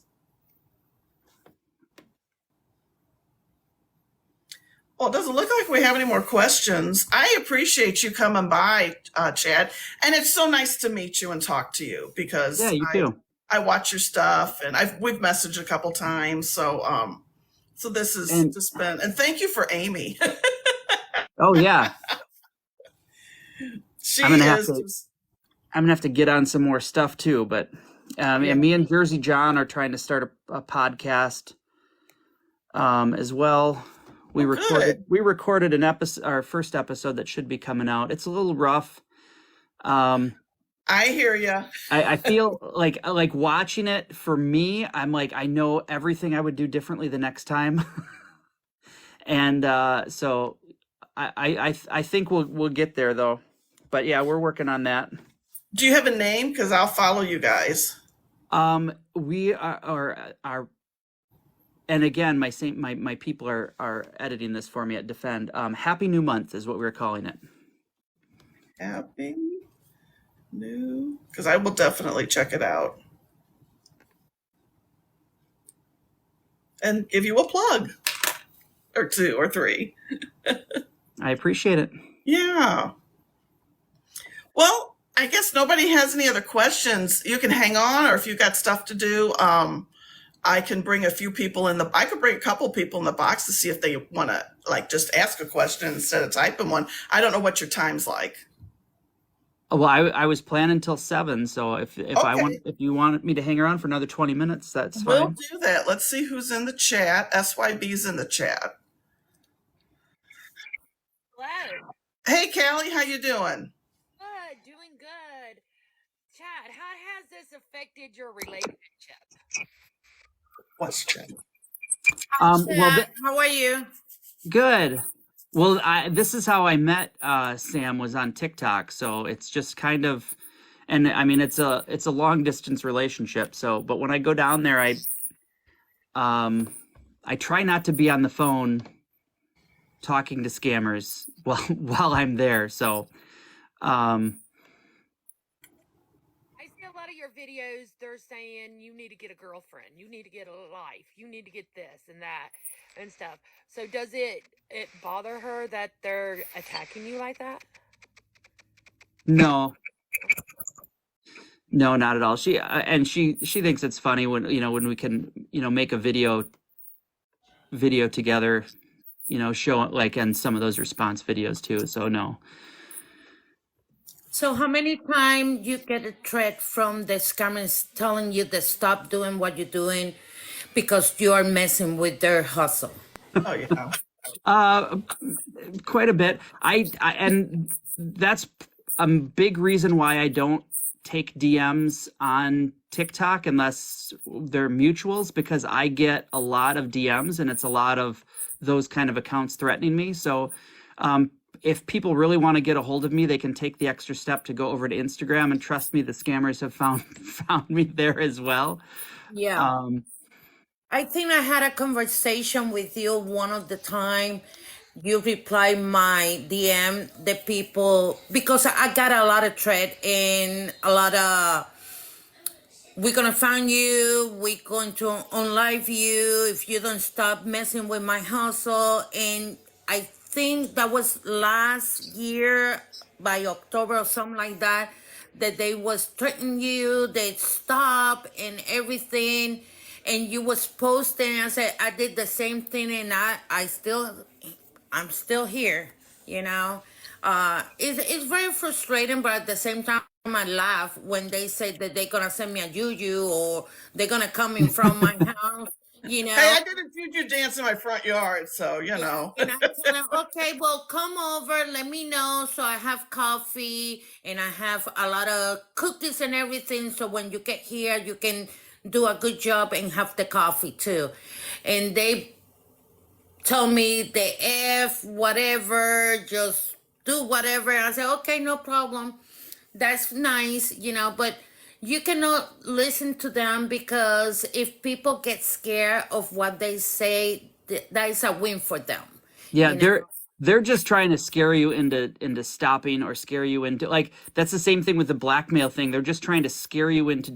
Well, it doesn't look like we have any more questions. I appreciate you coming by, Chad. And it's so nice to meet you and talk to you because you too. I watch your stuff and we've messaged a couple times. So so this has just been, and thank you for Amy. Oh yeah. I'm gonna have to get on some more stuff too, but and me and Jersey John are trying to start a podcast as well. We recorded an episode, our first episode that should be coming out. It's a little rough. I hear you. I feel like watching it for me, I'm like, I know everything I would do differently the next time. And so I think we'll get there though. But yeah, we're working on that. Do you have a name? Because I'll follow you guys. We are and again, my people are editing this for me at Defend. Happy New Month is what we're calling it. Happy New, because I will definitely check it out and give you a plug or 2 or 3. I appreciate it. Yeah. Well, I guess nobody has any other questions. You can hang on, or if you got stuff to do, I can bring a few people in the. I could bring a couple people in the box to see if they want to like just ask a question instead of typing one. I don't know what your time's like. Well, I was planning till 7, so Okay, if you want me to hang around for another 20 minutes, that's we'll fine. do that. Let's see who's in the chat. SYB's in the chat. Hello. Hey, Callie, how you doing? Good, doing good. Chad, how has this affected your relationship? What's chat? Well, Chat, how are you? good. Well, this is how I met Sam, was on TikTok, so it's just kind of, and I mean it's a long distance relationship. So, but when I go down there, I try not to be on the phone talking to scammers while I'm there. So, um, I see a lot of your videos, they're saying you need to get a girlfriend, you need to get a life, you need to get this and that and stuff. So does it bother her that they're attacking you like that? no, no, not at all. She thinks it's funny when when we can make a video together, show like and some of those response videos too. So no. So how many times you get a threat from the scammers telling you to stop doing what you're doing because you are messing with their hustle? Oh yeah. Uh, Quite a bit. And that's a big reason why I don't take DMs on TikTok unless they're mutuals, because I get a lot of DMs and it's a lot of those kind of accounts threatening me. So, if people really want to get a hold of me, they can take the extra step to go over to Instagram, and trust me, the scammers have found me there as well. Yeah. Um, I think I had a conversation with you one of the time. You reply my DM, the people, because I got a lot of threat and a lot of, we're gonna find you, we're going to unlive you if you don't stop messing with my hustle. And I think that was last year by October or something like that, that they was threatening you, they'd stop and everything. And you was posting, I said, I did the same thing, and I'm still here, you know. It's very frustrating, but at the same time, I laugh when they say that they're gonna send me a juju or they're gonna come in from my house, you Hey, know. I did a juju dance in my front yard, so you know. And I tell them, okay, well, come over, let me know. So I have coffee and I have a lot of cookies and everything. So when you get here, you can do a good job and have the coffee too. And they told me the F, whatever, just do whatever. I said, okay, no problem. That's nice, you know, but you cannot listen to them, because if people get scared of what they say, that is a win for them, yeah, you know. they're just trying to scare you into stopping, or scare you into, like, that's the same thing with the blackmail thing. They're just trying to scare you into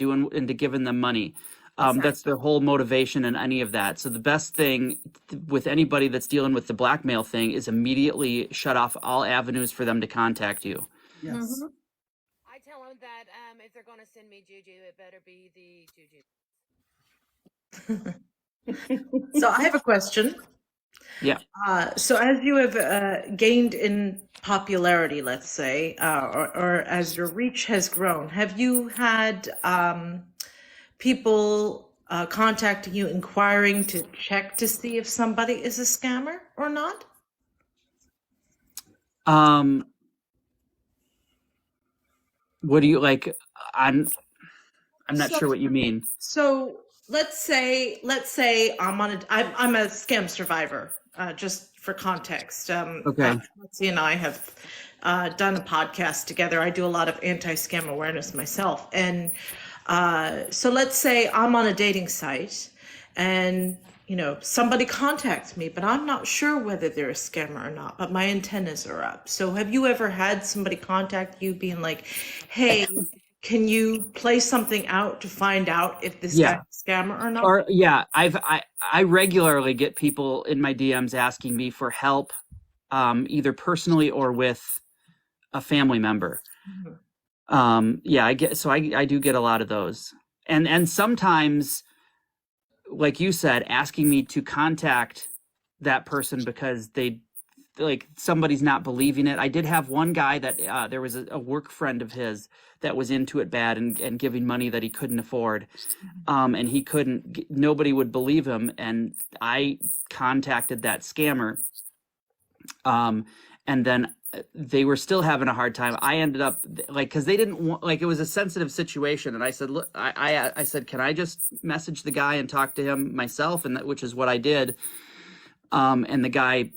giving them money. That's their whole motivation in any of that. So the best thing with anybody that's dealing with the blackmail thing is immediately shut off all avenues for them to contact you. Yes. Hmm. I tell them that if they're going to send me juju, it better be the juju. So I have a question. Yeah. So as you have gained in popularity, let's say, or as your reach has grown, have you had people contacting you, inquiring to check to see if somebody is a scammer or not? What do you like? I'm not So sure what you mean. So let's say I'm a scam survivor. Just for context, Okay. Nancy and I have done a podcast together. I do a lot of anti-scam awareness myself, and so let's say I'm on a dating site, and somebody contacts me, but I'm not sure whether they're a scammer or not. But my antennas are up. So have you ever had somebody contact you, being like, "Hey, can you play something out to find out if this Yeah. guy's a scammer or not?" Or yeah, I regularly get people in my DMs asking me for help, either personally or with a family member. Mhm. Yeah, I do get a lot of those. And sometimes, like you said, asking me to contact that person because somebody's not believing it. I did have one guy that there was a work friend of his that was into it bad and giving money that he couldn't afford. And he couldn't, nobody would believe him. And I contacted that scammer. And then they were still having a hard time. I ended up because they didn't want, it was a sensitive situation. And I said, look, I said, can I just message the guy and talk to him myself? And which is what I did. And the guy,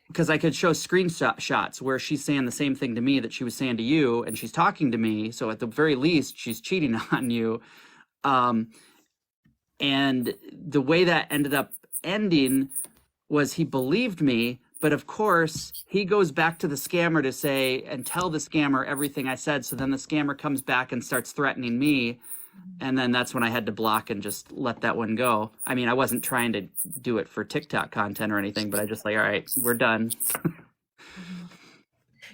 because I could show screenshots where she's saying the same thing to me that she was saying to you, and she's talking to me. So at the very least, she's cheating on you. And the way that ended up ending was he believed me, but of course he goes back to the scammer to say and tell the scammer everything I said. So then the scammer comes back and starts threatening me. And then that's when I had to block and just let that one go. I mean, I wasn't trying to do it for TikTok content or anything, but I just all right, we're done.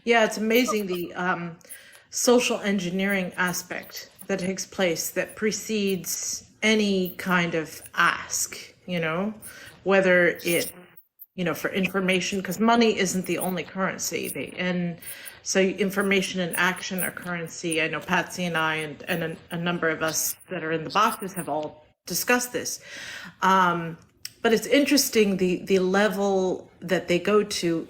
Yeah, it's amazing the social engineering aspect that takes place that precedes any kind of ask, whether it, for information, because money isn't the only currency. And so information and action are currency. I know Patsy and I and a number of us that are in the boxes have all discussed this. But it's interesting the level that they go to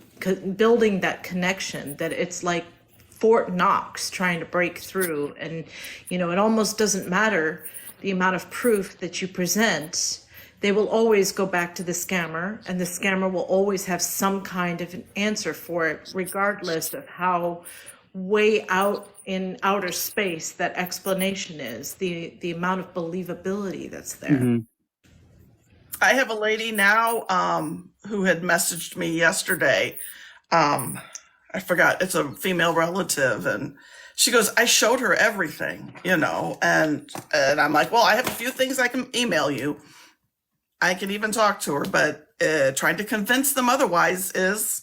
building that connection, that it's like Fort Knox trying to break through. And, it almost doesn't matter the amount of proof that you present. They will always go back to the scammer, and the scammer will always have some kind of an answer for it, regardless of how way out in outer space that explanation is, the amount of believability that's there. Mm-hmm. I have a lady now who had messaged me yesterday. I forgot, it's a female relative, and she goes, I showed her everything, and I'm like, well, I have a few things I can email you. I can even talk to her, but trying to convince them otherwise is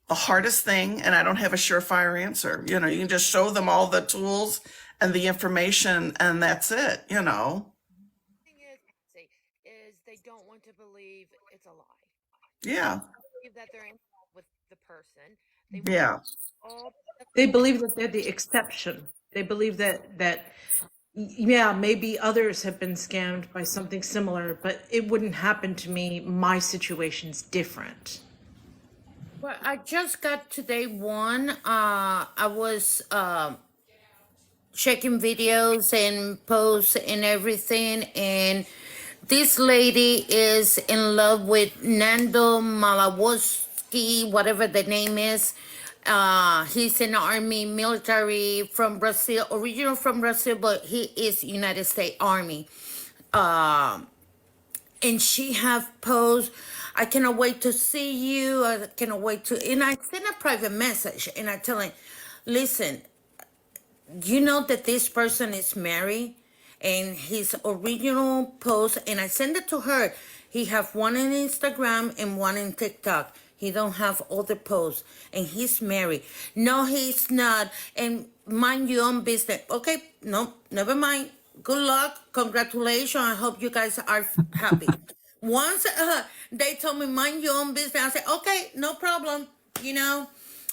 the hardest thing, and I don't have a surefire answer. You can just show them all the tools and the information, and that's it, The thing is, Patsy, is they don't want to believe it's a lie. Yeah. They believe that they're in love with the person. They want Yeah. all the They believe that they're the exception. They believe that yeah, maybe others have been scammed by something similar, but it wouldn't happen to me. My situation's different. Well, I just got today one. I was checking videos and posts and everything, and this lady is in love with Nando Malawski, whatever the name is. He's an army military from Brazil, original from Brazil, but he is United States Army. And she have posed, I cannot wait to see you. I cannot wait to, and I send a private message and I tell him, listen, you know that this person is married, and his original post, and I send it to her. He have one on Instagram and one in TikTok. He don't have other posts, and he's married. No, he's not. And mind your own business. Okay, no, never mind. Good luck. Congratulations. I hope you guys are happy. Once they told me mind your own business, I said, okay, no problem.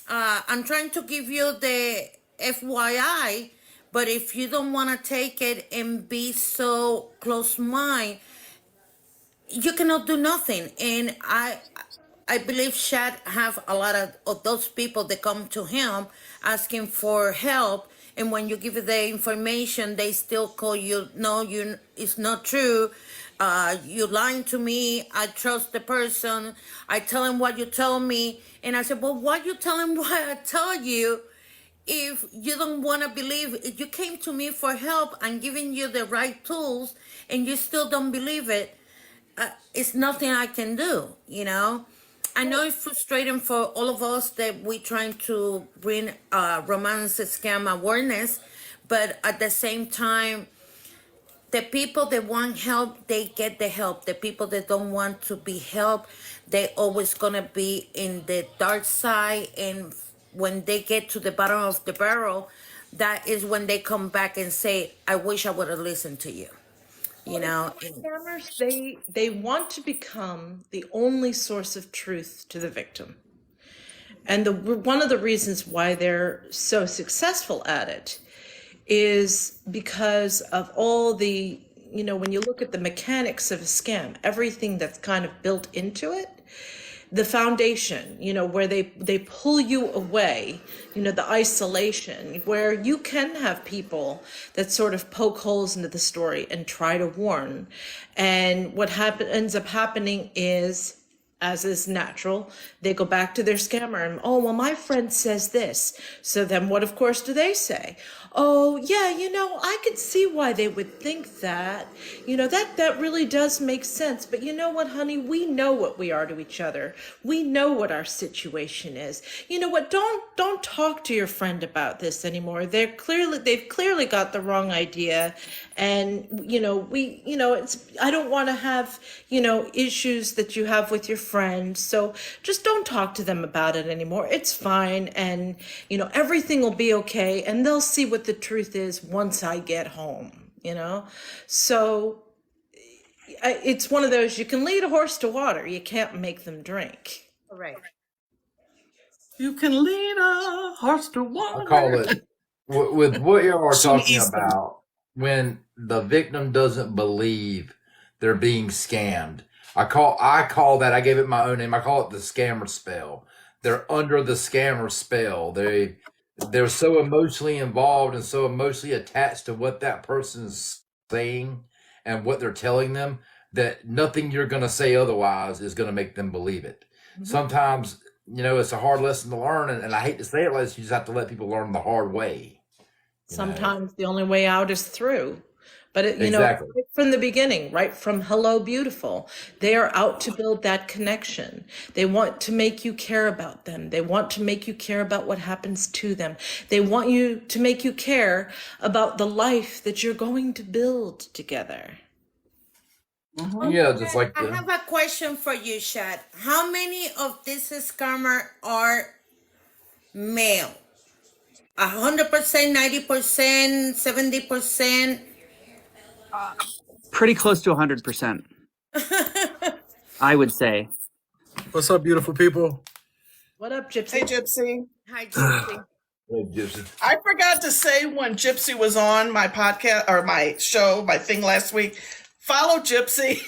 I'm trying to give you the FYI, but if you don't want to take it and be so close mind, you cannot do nothing. And I believe Shad have a lot of those people that come to him asking for help, and when you give the information, they still call you. No, it's not true. You lying to me. I trust the person. I tell him what you tell me, and I said, well, why you tell him what I tell you? If you don't want to believe, if you came to me for help, I'm giving you the right tools, and you still don't believe it. It's nothing I can do. I know it's frustrating for all of us that we're trying to bring romance scam awareness, but at the same time, the people that want help, they get the help. The people that don't want to be helped, they always gonna be in the dark side, and when they get to the bottom of the barrel, that is when they come back and say, I wish I would have listened to you. You know, Scammers, they want to become the only source of truth to the victim. And one of the reasons why they're so successful at it is because of all the, when you look at the mechanics of a scam, everything that's kind of built into it, the foundation, where they pull you away, the isolation, where you can have people that sort of poke holes into the story and try to warn. And what ends up happening is, as is natural, they go back to their scammer and, oh, well, my friend says this. So then what, of course, do they say? Oh, yeah, I could see why they would think that. That really does make sense. But you know what, honey? We know what we are to each other. We know what our situation is. You know what? Don't talk to your friend about this anymore. They've clearly got the wrong idea. And, I don't want to have, issues that you have with your friends. So just don't talk to them about it anymore. It's fine. And, everything will be okay. And they'll see what the truth is once I get home, So it's one of those, you can lead a horse to water. You can't make them drink. correct. You can lead a horse to I water. call it with what you are So talking easy. about, when the victim doesn't believe they're being scammed. I call that, I gave it my own name. I call it the scammer spell. They're under the scammer spell. They're so emotionally involved and so emotionally attached to what that person's saying and what they're telling them, that nothing you're going to say otherwise is going to make them believe it. Sometimes, it's a hard lesson to learn, and I hate to say it, like, you just have to let people learn the hard way. Sometimes the only way out is through. But, Exactly. right from the beginning, right from Hello Beautiful, they are out to build that connection. They want to make you care about them. They want to make you care about what happens to them. They want you to make you care about the life that you're going to build together. Yeah, just like I have a question for you, Shad. How many of this scammer are male? 100%, 90%, 70%? Pretty close to 100%, I would say. What's up, beautiful people? What up, Gypsy? Hey, Gypsy. Hi, Gypsy. Gypsy. I forgot to say when Gypsy was on my podcast or my show, my thing last week, follow Gypsy.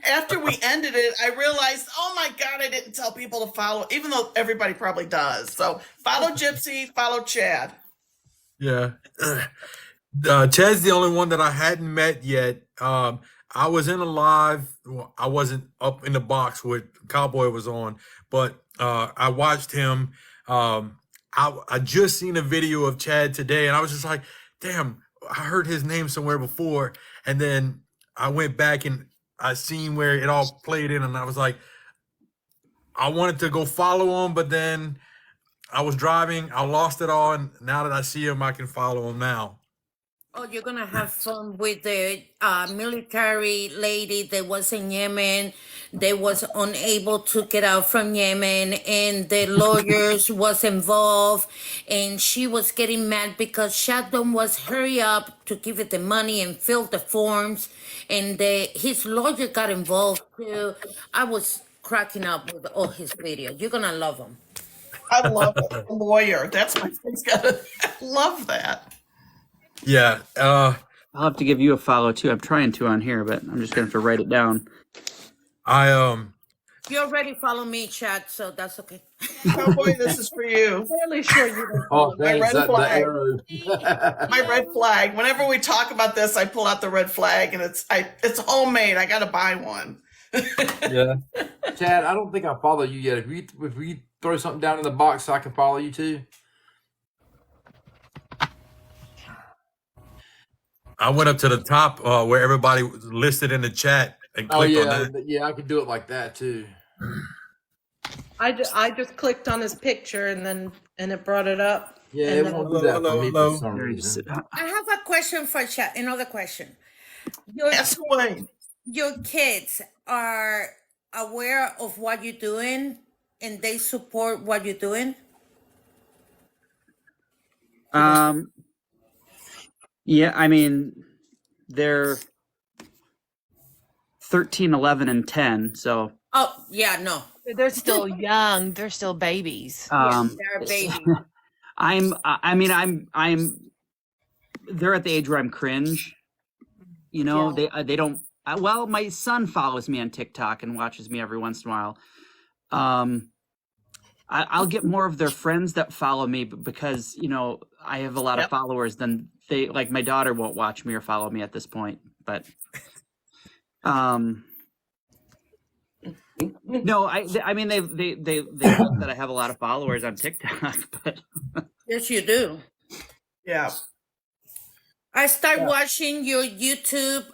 After we ended it, I realized, oh my God, I didn't tell people to follow, even though everybody probably does. So follow Gypsy, follow Chad. Yeah. Chad's the only one that I hadn't met yet. I was in a live. Well, I wasn't up in the box with Cowboy was on, but I watched him. I just seen a video of Chad today, and I was just like, damn, I heard his name somewhere before. And then I went back and I seen where it all played in, and I was like, I wanted to go follow him, but then I was driving, I lost it all, and now that I see him, I can follow him now. Oh, you're gonna have fun with the military lady that was in Yemen. They was unable to get out from Yemen, and the lawyers was involved, and she was getting mad because Shadow was hurry up to give it the money and fill the forms, and his lawyer got involved too. I was cracking up with all his videos. You're gonna love him. I love it. A lawyer. That's my thing's got. I love that. Yeah. I'll have to give you a follow too. I'm trying to on here, but I'm just gonna have to write it down. You already follow me, Chad, so that's okay. Cowboy, this is for you. Fairly sure you don't. Oh, My thanks. red The flag. arrow. My red flag. Whenever we talk about this, I pull out the red flag, and it's homemade. I gotta buy one. Yeah. Chad, I don't think I follow you yet. If we throw something down in the box so I can follow you too. I went up to the top where everybody was listed in the chat and Oh clicked on yeah, that. yeah, I can do it like that too. I just clicked on his picture and it brought it up. Yeah, And it then- won't do that for me Hello. for some There it reason. is. I have a question for Chad. Another question. Your Ask away. your kids are aware of what you're doing, and they support what you're doing. Um, Yeah, I mean, they're 13, 11, and 10. So, Oh, yeah, no. They're still young. They're still babies. Yeah, um, they're a baby. they're at the age where I'm cringe. You know, they don't. Well, my son follows me on TikTok and watches me every once in a while. I'll get more of their friends that follow me because, you know, I have a lot of Yep. followers. Then they, like, my daughter won't watch me or follow me at this point. But, no, I mean, they think that I have a lot of followers on TikTok, but Yes, you do. Yeah. I start watching your YouTube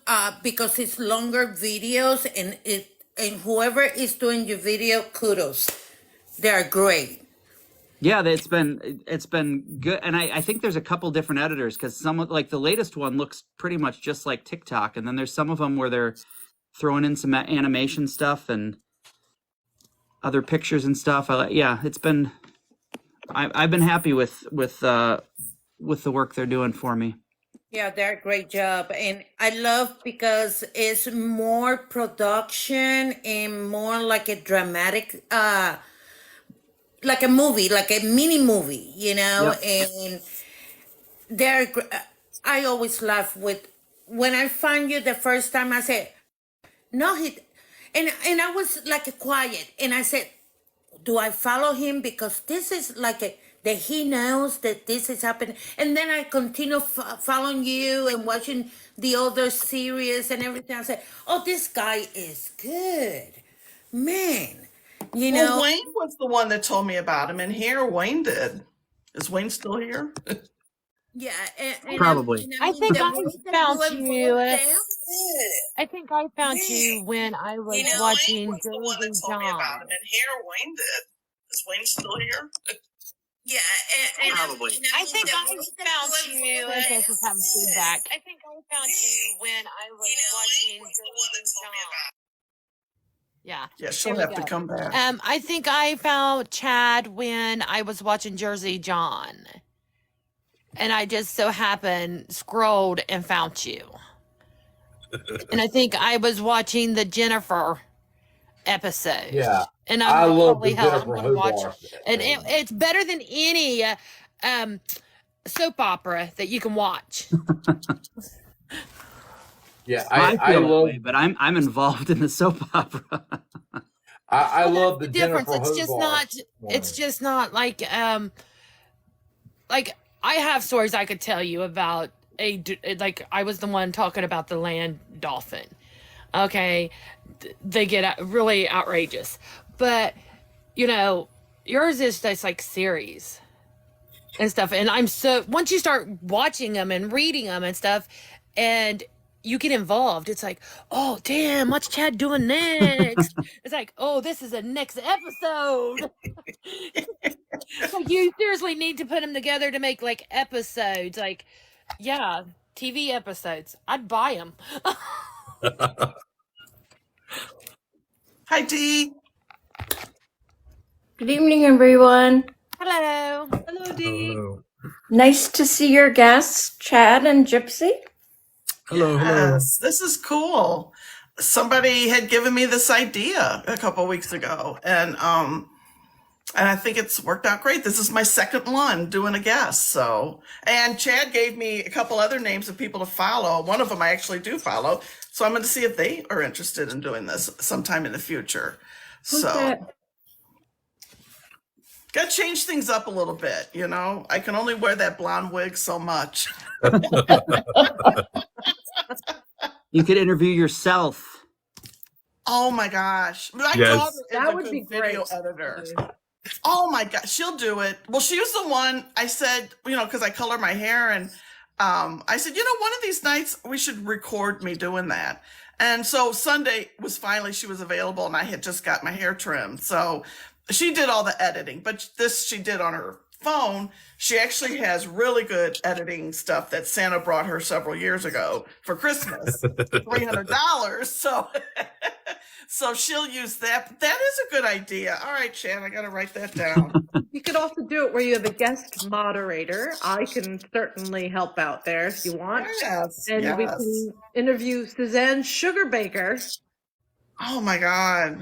because it's longer videos, and whoever is doing your video, kudos. They are great. yeah, it's been good. And I think there's a couple different editors because some of, like, the latest one looks pretty much just like TikTok. And then there's some of them where they're throwing in some animation stuff and other pictures and stuff. It's been, I've been happy with the work they're doing for me. Yeah, they're a great job. And I love because it's more production and more like a dramatic, like a movie, like a mini movie, you know? Yep. And I always laugh when I find you the first time, I said, no, and I was like quiet. And I said, do I follow him? Because this is like that he knows that this is happening. And then I continue following you and watching the other series and everything. I said, oh, this guy is good. Man, you Well, know? Wayne was the one that told me about him, and here Wayne did. Is Wayne still here? Yeah. And Probably. I think the I way that found you. involved them, I think I found you when I was Wayne watching was the one that Jersey told me about John. him, and here Wayne did. Is Wayne still here? yeah. And Probably. I think the I way that found involved you. them, Okay, just having feedback. I think I found you when I was watching Wayne was the one that Jersey told me John. about him. Yeah. Yeah, she'll There we have to go. come back. I think I found Chad when I was watching Jersey John. And I just so happened scrolled and found you. And I think I was watching the Jennifer episode. Yeah. And I I'm like, love holy the hell, I'm Jennifer going to watch it. Hogarth And thing. it's better than any soap opera that you can watch. Yeah, I I feel that love way, but I'm involved in the soap opera. I love the Difference. Jennifer It's just Hogarth not. one. It's just not like I have stories I could tell you about like I was the one talking about the land dolphin. Okay, they get really outrageous, but you know yours is just like series and stuff. And I'm so once you start watching them and reading them and stuff, and you get involved, it's like, oh damn, what's Chad doing next? It's like, oh, this is the next episode. Like you seriously need to put them together to make like episodes, like yeah, TV episodes. I'd buy them. Hi, Dee. Good evening, everyone. Hello. Hello, Dee. Hello. Nice to see your guests, Chad and Gypsy. Hello. Yes, this is cool. Somebody had given me this idea a couple weeks ago, and I think it's worked out great. This is my second one doing a guest. So, and Chad gave me a couple other names of people to follow. One of them I actually do follow. So I'm going to see if they are interested in doing this sometime in the future. Who's So, that? got to change things up a little bit. You know, I can only wear that blonde wig so much. You could interview yourself. Oh my gosh. My Yes. daughter is That a would good be video great. editor. Oh my gosh, she'll do it. Well, she was the one I said, you know, because I color my hair, and I said, you know, one of these nights we should record me doing that. And so Sunday was finally she was available, and I had just got my hair trimmed. So she did all the editing, but this she did on her phone, she actually has really good editing stuff that Santa brought her several years ago for Christmas, $300. So, so she'll use that. That is a good idea. All right, Chad, I got to write that down. You could also do it where you have a guest moderator. I can certainly help out there if you want. Yes, And we yes. can interview Suzanne Sugarbaker. Oh my God.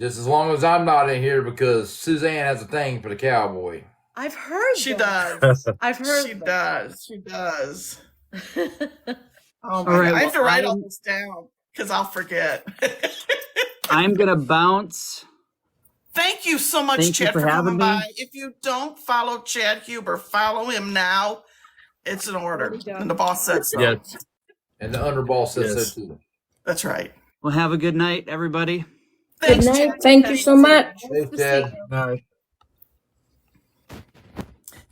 Just as long as I'm not in here, because Suzanne has a thing for the cowboy. I've heard She that. does. I've heard She that. does. She does. Oh my All God. right, I have to well, write all this down because I'll forget. I'm gonna bounce. Thank you so much, Thank you Chad, for for having coming me. by. If you don't follow Chad Huber, follow him now. It's an order. Already done. And the boss said so. Yes. And the underboss says Yes. so too. That's right. Well, have a good night, everybody. Good Thanks, night. Chad. Thank you so much. Hey, Nice to see Chad. you. Nice.